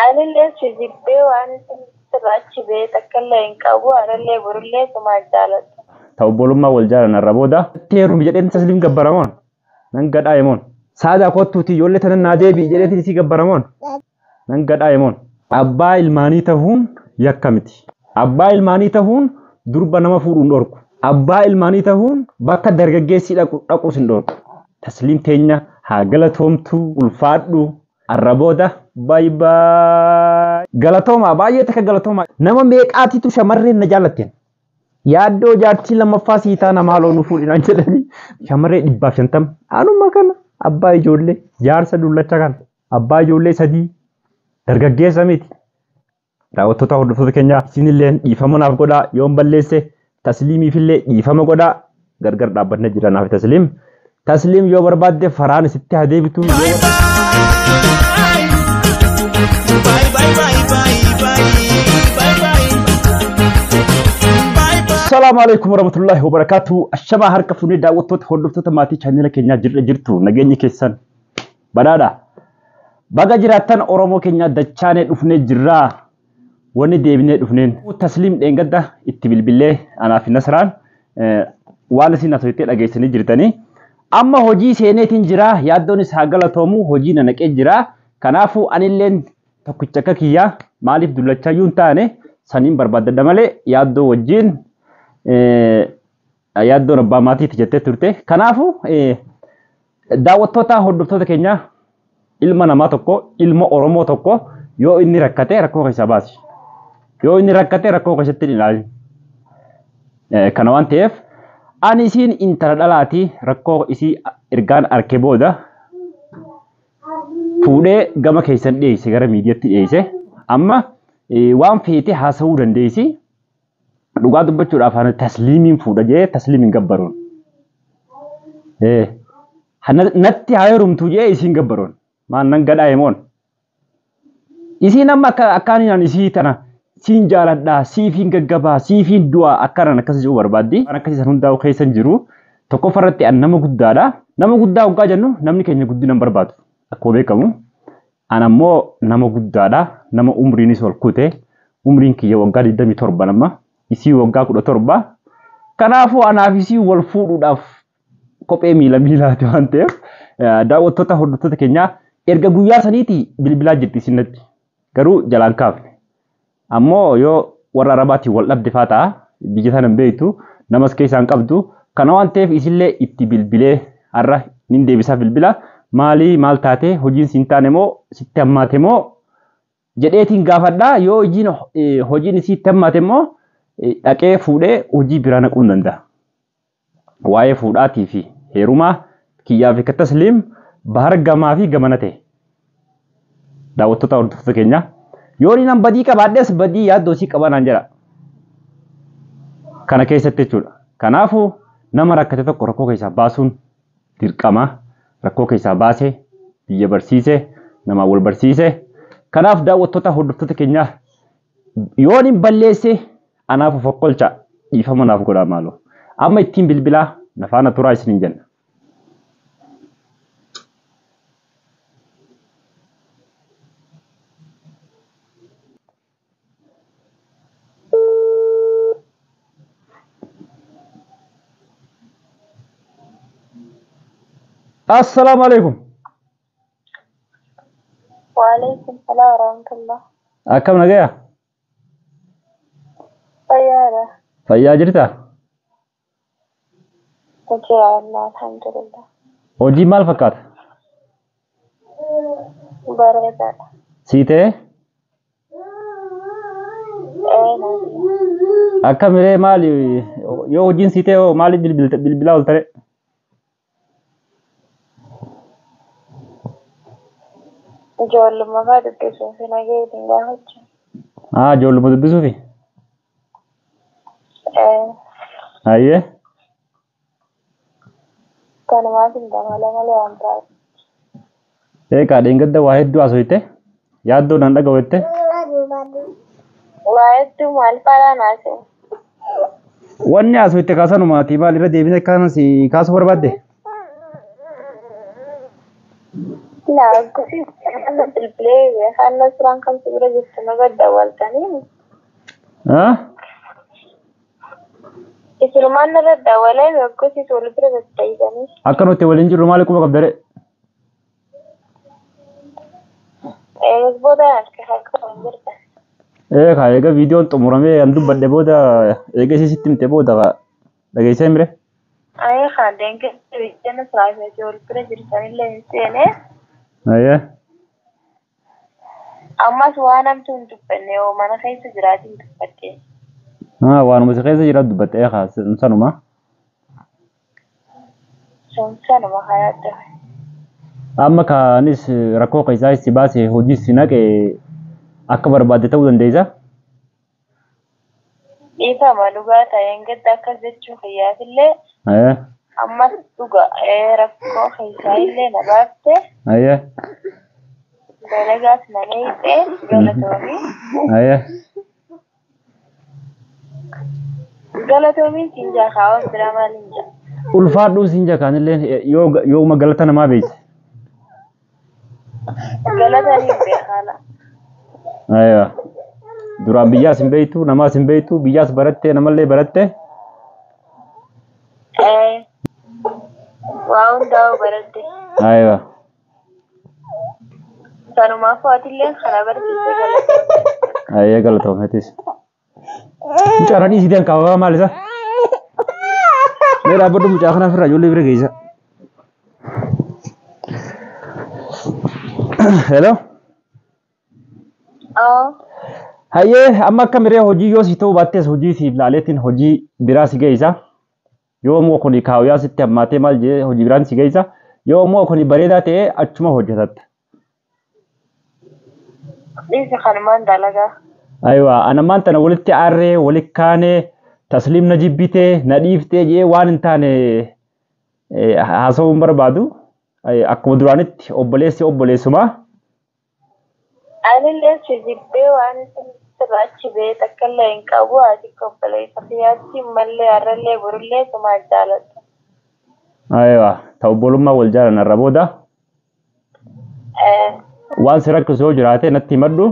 أنا اللي سجبته وأنا سرعت بيت أكلم كابو أنا اللي برولي كما جالس. Ta'ubbolummaa wal jaalan arra booda teerum jedheen tasliim gabbaramoon nan gadhaa yemoon saadaa kottuuti ijoollee tanan naa deebi'i jedheetiin isii gabbaramoon nan gadhaa yemoon abbaa ilmaanii ta'uun yakka miti abbaa ilmaanii ta'uun durba nama fuudhuun dhorku abbaa ilmaanii ta'uun bakka dargaggeessi dhaquus hin dhorku tasliim teenya haa galatoomtu ulfaadhu arra booda baay'ee galatooma baay'ee takka galatooma nama meeqaatitu shamarreen na jaallatteen yaaddo jaartii lammaffaa siitaa namaa loonu fuudhinaan jedhanii shamarree 150 anuma kana abbaa ijoollee jaarsa dullacha kana abbaa ijoollee sadii dargaggeessa miti daawwattoota hordoftoota keenyaa isinillee dhiifama naaf godhaa yoon balleesse tasliimiifillee dhiifama godhaa gargar dhaabbanne jira naaf tasliim yoo barbaadde faraan isitti haa deebitu السلام عليكم ورحمة الله وبركاته الشباب هركب فني دعوتات هردفتات ماتي channel كينيا جرتو نجني كيسان بدادا بقى جراتان أورمو كينيا دا channel أفني جرا وني ديبني أفنين تسليم إنجدا اتبل بالله أنا في نصران وانا سي نصرتي لأجيسني جرتاني أما هجي سينيتين جرا يادوني ساقلا تومو هجي ننك إجرا كنافو أنيلين تكوچكا كيا مالف دولتشا يونتاني سنين برباد دمالي يادو وجين yaaddoon abbaa maatiiti jettee turte kanaafu daawwattoota hordoftoota keenya ilma namaa tokko ilma oromoo tokko yoo inni rakkate rakkoo keessa baasi yoo inni rakkate rakkoo keessatti ilaali kana waan ta'eef ani isiin intala dhalaati rakkoo isii ergaan arkee booda fuudhee gama keessan dhiyeesse gara miidiyaatti dhiyeesse amma waan feete haasa'uu dandeessi dhugaa dubbachuudhaaf ana tasliimiin fuudha jee tasliimiin gabbaroon natti haayerumtu jee isiin gabbaroon maan nan gadhaa yemoon isiin amma akkaaniin isii tana siin jaaladhaa siifiin gaggabaa siifiin du'aa akkanaan akkas jiru barbaaddi waan akkasii san hundaa'u keessan jiru tokkoffarratti an nama guddaadha nama guddaa hoggaa jennu namni keenya guddina barbaadu akkuma beekamu an ammoo nama guddaadha nama umriinis ol kute umriin kiyya waggaa 27 nama isii waggaa 17 kanaafu anaaf isii wal fuudhuudhaaf kophee miilaati waan ta'eef daawwattoota hordoftoota keenyaa erga guyyaa saniiti bilbilaa jirti isinatti garuu jalaan kaafne ammoo yoo warra arabaatiin wal dhabde faata biyya sana beektu namas keessaan qabdu kana waan ta'eef isillee itti bilbilee har'a nin deebisaa bilbila maal taate hojiin siin taane moo sitti hammaate moo jedheetiin gaafadhaa yoo hojiin isiitti hammaate moo dhaqee fuudhee hojii biraa naquu danda'a. Waa'ee fuudhaatii fi heerumaa kiyyaa fi tasliim bahar gamaa fi gamana ta'e. Daawwattoota hordoftoota keenya yoo inni nan badii qabaadhes badii yaaddoo isii qabanaan jira. Kana keessatti jechuudha. Kanaafuu nama rakkate tokko rakkoo keessaa baasuun dirqama rakkoo keessaa baasee biyya barsiisee nama wal barsiisee kanaaf daawwattoota hordoftoota keenya yoo inni balleessee anaaf fokkolcha dhiifama naaf godhaa maaloo amma ittiin bilbilaa nafaana turaa isiniin jenna. Assalamu alaikum. وعليكم السلام ورحمة الله. Akkam nagaya? طيارة. Fayyaa jirtaa? وجه الله الحمد لله. Hojii maal fakkaata? بريدة. Sii ta'ee? Akkam illee maali yoo hojiin sii ta'e maaliif bilbilaa ol ta'e? Ijoollummaa fa'aa dubbisuuf hin ageetiin gaafachuu. Ijoollummaa dubbisuufi? Ayyee? Kanumaaf hin damala malee waan biraati. Eegaa dheengadda waa hedduu haasofte yaaddoo nan dhaga'uutte? Waa hedduu maal fa'aa naase? Wanni haasofte kaasanumaati maalirra deebine kaasuu barbaadde? لا كنت أنا بالبلاي خلنا سران كم تقول جبت ما قد دولتني إسلام أنا لا دولين وكنت تقول برا بتعيدني akkanutti waliin jirru maali kuma qabdare بودا كحكوا عندك ka eega viidiyoon xumuramee an dubbadhe booda eega isii sitti himte booda dhageessee mire أي خادين كتير سلايف تقول برا جرتني اللي سينه ayya أما سوانا متون تبني وما نخيس جراتي تبكي waanuma si keessa jira dubbatte sanuma سنة ما حياته amma kaanis rakkoo keessaa itti baase hojii si naqe akka barbaadde ta'uu dandeessa إذا ما لقيت ينقد ذاك زيتشو خيات اللي أما تلقى ركو خيساي اللي نبافته ayya دلقات منيته قلتومي قلتومي تنجا خاوة براما لنجا ulfaadhuu siin jakaanillee yoo magalata namaa beeyse قلتني بخالا ayya duraan biyyaas hin beeytu namaas hin beeytu biyyaas baratte namallee baratte واو داو برده aywa سانو ما فاتيلين خرابر تيجي قلتومي ayya galatoometis mucaara dhiisiitiin qabaa maal isa mee dhaabbadhu mucaa kanaaf irraa ijoollee bira geessa hello hayyee amma akka miree hojii yoo si ta'uu baattees hojii siif laaleetiin hojii biraa si geessa yoo immoo kun kaawuyaa sitti hammaatee maal jee hojii biraan si geessa yoo immoo kun bareedaa ta'e achuma hojjetatta إيش خانمان دلقا aywa anamaan tana walitti aarree walitti kaanee tasliim na jibbitee na dhiiftee jee waan hin taane haasa'uu hin barbaadu akkuma duraanitti obboleessi obboleessumaa أنا اللي سجبه وأنا سرعت بيت أكله إنك أبو عادي كبلي فخياتي ملي أرلي برلي كما جالت aywa ta'u bolummaa wal jaalan irra booda waan si rakkisoo jiraate natti himadhu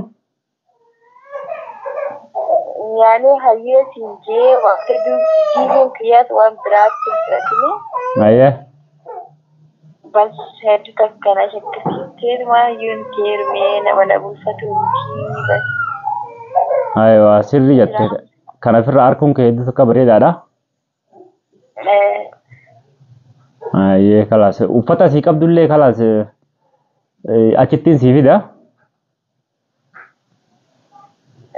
يعني هي سنجي وقت جيبون كيات وان برات كنتراتني ayya بس هادو تكنا شكسيتير ما يون كير مين وانا بوساتو بس aywa sirri jette kana firra harkuun kee hedduu akka bareedaadha ayyee kalaas uffata sii qabdullee kalaas achittiin sii fida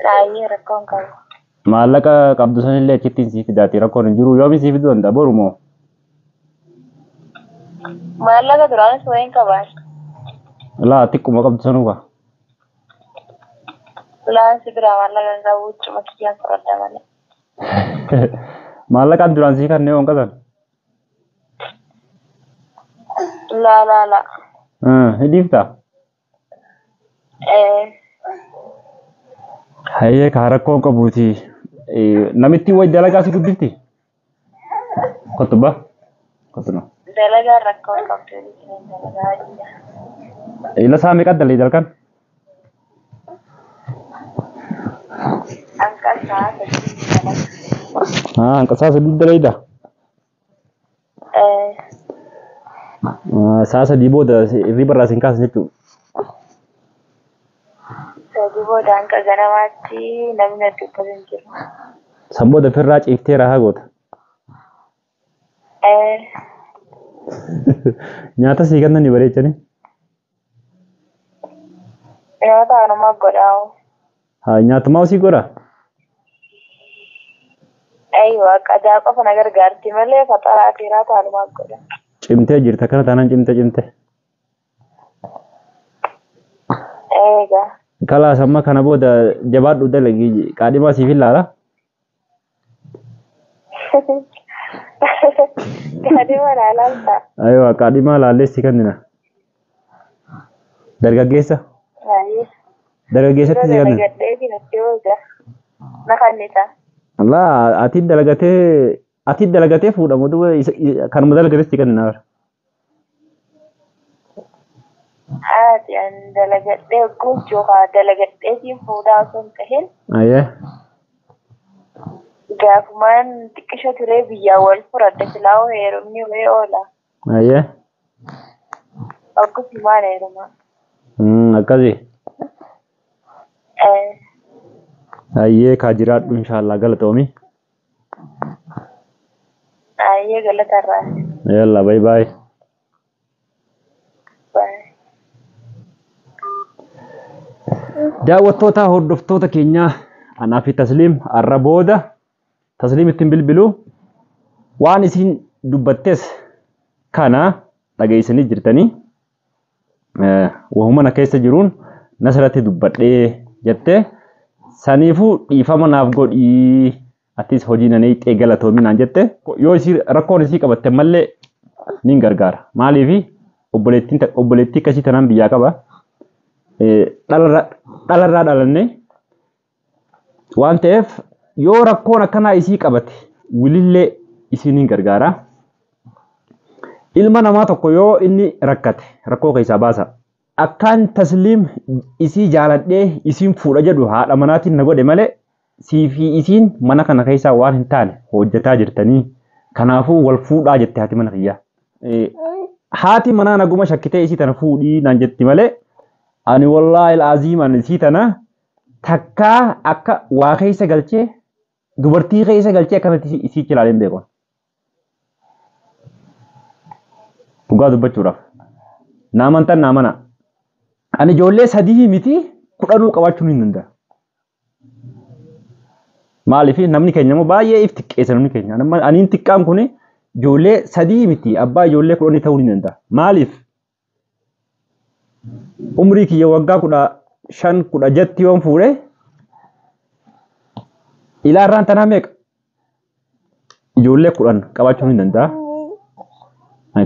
لا يركون كذا maallaqa qabdu sanillee achittiin sii fidaati rakkoon hin jiru yoomi sii fiduu danda'a borumoo ما لقى دراسة وين كبار laa xiqquma qabdu sanuuka لا سبرا ما لقى زوج ما كيان فردا ماله maallaqaan duraan sii kannee waan qaban لا hidhiifta hayyee kaa rakkoon qabuuti namitti way dalagaa si guddifti kottuba kottuna دلقا ركون كمتوري دلقا ila saa meeqa dalii dalkan أنك ساعة hanqa saa sadii daleeyda saa sadii booda irriba irraa siin kaasan jechuudha سجبو دانك جنواتي نمنا دوبرين جرو san booda firraa ciiftee rahaa goota nyaata sii kennan ni bareechani نيوتا أنا ما قداو haa nyaatumaa usii godha أيوة كذا قفنا غرغرتي ملي فطرة كيرات أنا ما قدا cimtee jirta kana taanaan cimte إيجا kalaas amma kana booda jabaadhu dalagii qaadhimaa siif ilaala كذي ولا لانتا aywa qaadhimaa laalleessi kannina dargaggeessa أيه dargaggeessatti si kannina قديتي نتيوجا نخنيتا laa ati dalagatee fuudhamu duba kanuma dalagatetti kannina Ati an dalagadhee gochuudha dalagadheetiin fuudhaa osoo hin tahin Ayyee. gaafumaan xiqqisha turee biyyaa wal furadhe silaa heerumni wayii oola. Ayyee. Akkasumaan heeruma. Akkasii. Ayyee kaa jiraadhu inshaallah galatoomi. Ayyee galatarraa. Yalla bye bye. Bye. Daawwattoota hordoftoota keenyaa anaa fi Tasliim har'a booda Tasliim ittiin bilbiluu waan isin dubbattes kana dhageessanii jirtanii wahuma na keessa jiruun nasirratti dubbadhee jettee saniifuu dhiifama naaf godhii atis hojii nanee xee galatoominaan jette yoo isii rakkoon isii qabatte mallee niin gargaara maaliifi obboleettii akkasii tanaan biyyaa qaba dhalarraa dhalanne waan ta'eef yoo rakkoon akkanaa isii qabate wilillee isiniin gargaara. Ilma namaa tokko yoo inni rakkate rakkoo keessaa baasa. Akkaan Tasliim isii jaaladhee isiin fuudha jedhu haadha manaatiin na godhe malee sii fi isiin mana kana keessaa waan hin taane hojjetaa jirtanii kanaafuu wal fuudhaa jette haati mana kiyyaa. Haati manaa naguma shakkitee isii tana fuudhii naan jetti malee ani wallaahi al'aaziimaan isii tana takkaa akka waa keessa galchee dubartii keessa galchee akkanatti isii ilaaleen beekon. Dhugaa dubbachuudhaaf. Naamantan naamana. Ani ijoollee sadii miti 10 qabaachuu ni danda'a. Maaliif namni keenya immoo baay'ee if xiqqeessa namni keenya. Aniin xiqqaan kun ijoollee sadii miti abbaa ijoollee 10 ta'uu ni danda'a. Maaliif? Umrii kiyya waggaa 15 16 yoon fuudhe ilaarraan tanaa meeqa? Ijoollee 10 qabaachuu ni danda'a.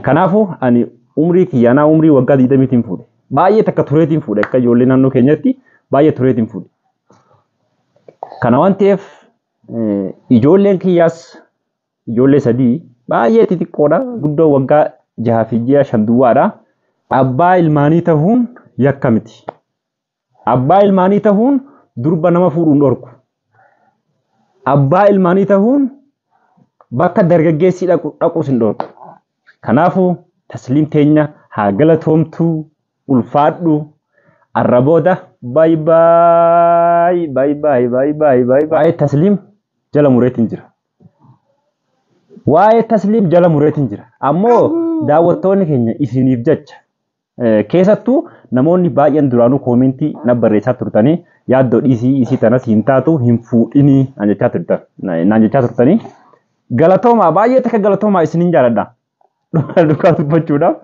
Kanaafuu ani umrii kiyyaanaa umrii waggaa 20tiin fuudhe. Baay'ee takka tureetiin fuudhe akka ijoollee naannoo keenyatti baay'ee tureetiin fuudhe. Kana waan ta'eef ijoolleen kiyyaas ijoollee sadii baay'ee xixiqqoodha. Guddoo waggaa 6 fi 5 duwwaadha. Abbaa ilmaanii ta'uun yakka miti. Abbaa ilmaanii ta'uun durba nama fuudhuun dhorku. Abbaa ilmaanii ta'uun bakka dargaggeessi dhaquus hin dhorku. Kanaafuu Tasliim teenya haa galatoomtuu ulfaadhu har'a booda bye bye bye bye bye bye bye bye. Tasliim jala mureetiin jira. Waa'ee Tasliim jala mureetiin jira. Ammoo daawwattoonni keenya isiniif jecha keessattuu namoonni baay'een duraanuu koomentii na barreessaa turtanii yaaddoo dhiisii isii tanas hin taatu hin fuudhinii naan jechaa turtanii galatoomaa baay'ee takka galatoomaa isiniin jaaladha. Dhugaa dubbachuudhaaf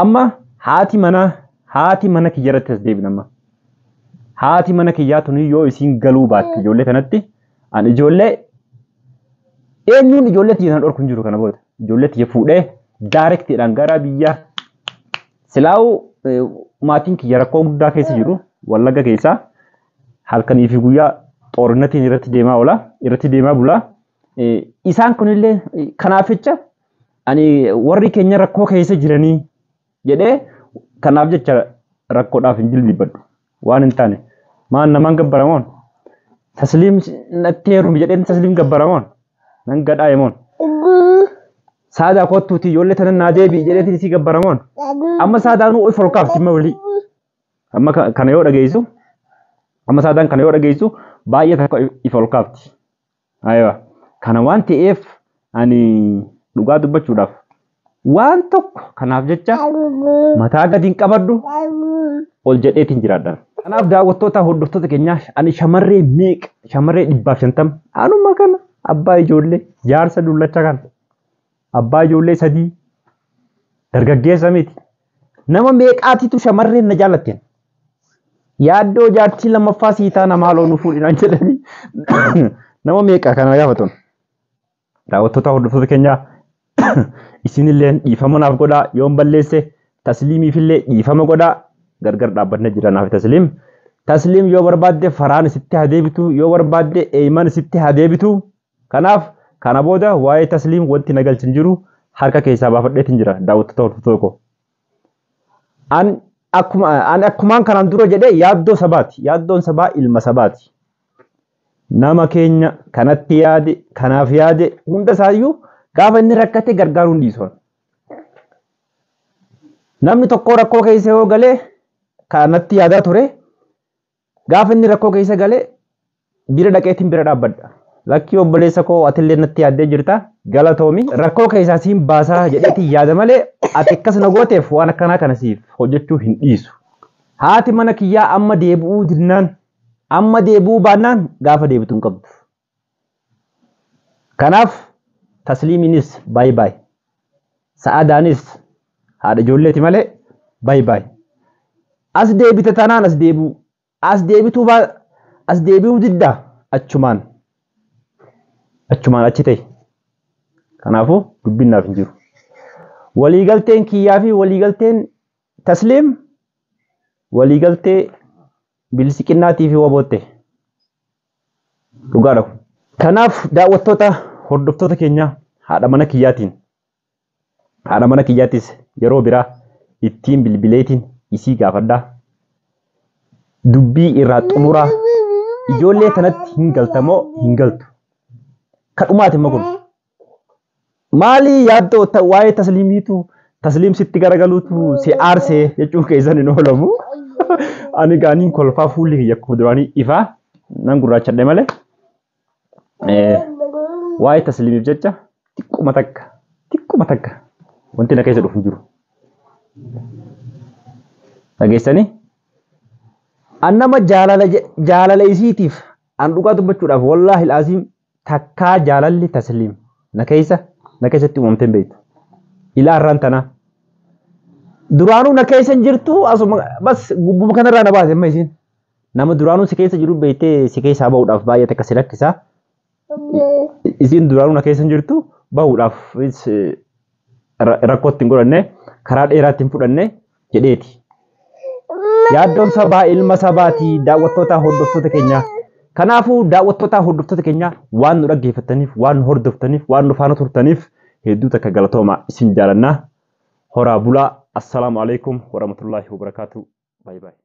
amma haati mana kiyya irratti as deebina amma. Haati mana kiyyaa tuni yoo isiin galuu baatte ijoollee kanatti ani ijoollee eenyuun ijoollee tiyya sana dhorku hin jiru kana booda ijoollee tiyya fuudhee daarektiidhaan gara biyya silaa'u maatiin kiyya rakkoo guddaa keessa jiru Wallagga keessaa halkanii fi guyyaa xoorinnatiin irratti deemaa oola irratti deemaa bula. Isaan kunillee kanaaf jecha ani warri keenya rakkoo keessa jiranii jedhee kanaaf jecha rakkoodhaaf hin jilbibadhu waan hin taane maan namaan gabbaramoon Tasliim natti heerumi jedheen Tasliim gabbaramoon nan gadhaayemoon saadaa kottuuti ijoollee tanan naa deebi'i jedheetiin isii gabbaramoon amma saadaanuu of ol kaafti amma walii amma kana yoo dhageessu amma saadaan kana yoo dhageessu baay'ee takka if ol kaafti. Ayiwa kana waan ta'eef ani dhugaa dubbachuudhaaf waan tokko kanaaf jecha mataa gadi hin qabadhu ol jedheetiin jiraadha. Kanaaf daawwattoota hordoftoota keenyaa ani shamarree 150 anuma kana abbaa ijoollee jaarsa dullacha kana abbaa ijoollee 3 dargaggeessa miti nama meeqaatitu shamarreen na jaallatteen yaaddoo jaartii lammaffaa siitaa namaa loonuu fuudhinaan jedhanii nama meeqa kana gaafatan. Daawwattoota hordoftoota keenyaa isinillee dhiifama naaf godhaa yoon balleesse Tasliimiifillee dhiifama godhaa gargar dhaabbanne jira naaf Tasliim. Tasliim yoo barbaadde faraan sitti haa deebitu yoo barbaadde eeyman sitti haa deebitu. Kanaaf kana booda waa'ee Tasliim wanti na galchin jiru harka keessaa baafadheetiin jira daawwattoota hordoftoota koo. An akkumaan kanaan dura jedhee yaaddoo sabaati. Yaaddoon sabaa ilma sabaati. Nama keenya kanatti yaade kanaaf yaade hunda isaayyuu gaafa inni rakkate gargaaruun dhiisoon. Namni tokko rakkoo keessa yoo galee kanatti yaadaa ture gaafa inni rakkoo keessa galee bira dhaqeetiin bira dhaabbadha. Lakkii obboleessa koo atillee natti yaaddee jirta galatoomi rakkoo keessaa siin baasaa jedheetiin yaada malee ati akkas na gooteef waan akkanaa kana siif hojjechuu hin dhiisu. Haati mana kiyyaa amma deebi'uu dinnaan amma deebi'uu baannaan gaafa deebitu hin qabdu. Kanaaf tasliimiinis baay baay. Sa'aadaanis haadha ijoolleeti malee baay baay. As deebite tanaan as deebi'u. As deebi'uu diddaa achumaan achi ta'e. Kanaafuu dubbinnaaf hin jiru. Waliigalteen kiyyaa fi waliigalteen tasliim waliigaltee bilisiqinnaatii fi wabootte dhugaadha. Kanaaf daawwattoota hordoftoota keenya haadha mana kiyyaattis yeroo biraa ittiin bilbileetiin isii gaafadhaa. Dubbii irraa xumuraa ijoollee kanatti hin galtamoo hin galtu. Kadhumaati immoo kun maali yaaddoo waa'ee tasliimiitu tasliim sitti garagaluutu si aarsee jechuun keessan hin oolamu. Ani gaaniin kolfaa fuulli kiyya akkuma duraanii ifaa nan gurraachadhe malee waa'ee tasliimiif jecha xiqquma takka wanti na keessa dhufu hin jiru. Dhageessanii? An nama jaalala isiitiif an dhugaa dubbachuudhaaf wallaahi laaziim takkaa jaalalli tasliim na keessatti uumamtee hin beektu. Ilaa har'aan tanaa. Duraanuu na keessa hin jirtu asuma bas gubbuma kanarraa na baase amma isiin. Nama duraanuu si keessa jiru beektee si keessaa bahuudhaaf baay'ee takka si rakkisaa. Isiin duraanuu na keessa hin jirtu bahuudhaaf rakkootti hin godhanne karaa dheeraatti hin fudhanne jedheeti. Yaaddoon sabaa ilma sabaati daawwattoota hordoftoota keenyaa. Kanaafuu daawwattoota hordoftoota keenyaa waan nu dhaggeeffataniif waan nu hordoftaniif waan nu faana turtaniif hedduu takka galatooma isin jaalannaa. Horaa bulaa. Assalamu alaikum warahmatullahi wabarakatuh. Bye bye.